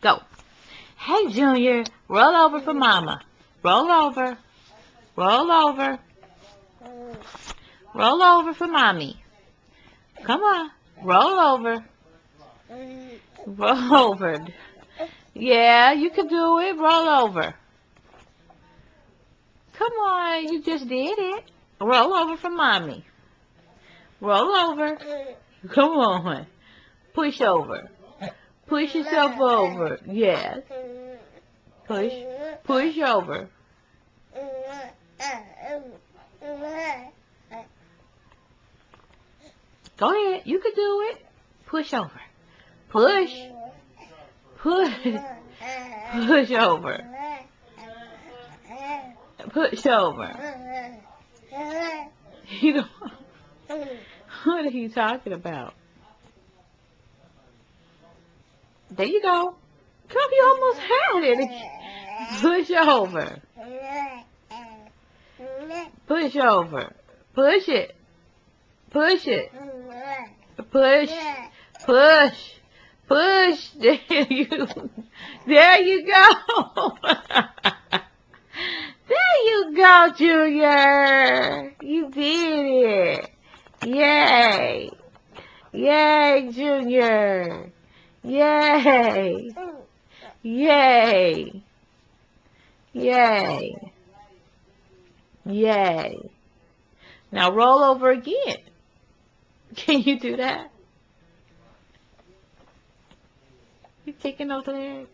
Go. Hey, Junior, roll over for Mama. Roll over. Roll over. Roll over for Mommy. Come on. Roll over. Roll over. Yeah, you can do it. Roll over. Come on, you just did it. Roll over for Mommy. Roll over. Come on. Push over. Push yourself over. Yes. Push. Push over. Go ahead. You can do it. Push over. Push. Push. Push over. Push over. You know, what are you talking about? There you go. Come, you almost had it. Push over. Push over. Push it. Push it. Push. Push. Push. There you go. There you go, Junior. You did it. Yay. Yay, Junior. Yay. Yay. Yay. Yay. Now roll over again. Can you do that? You kicking those legs?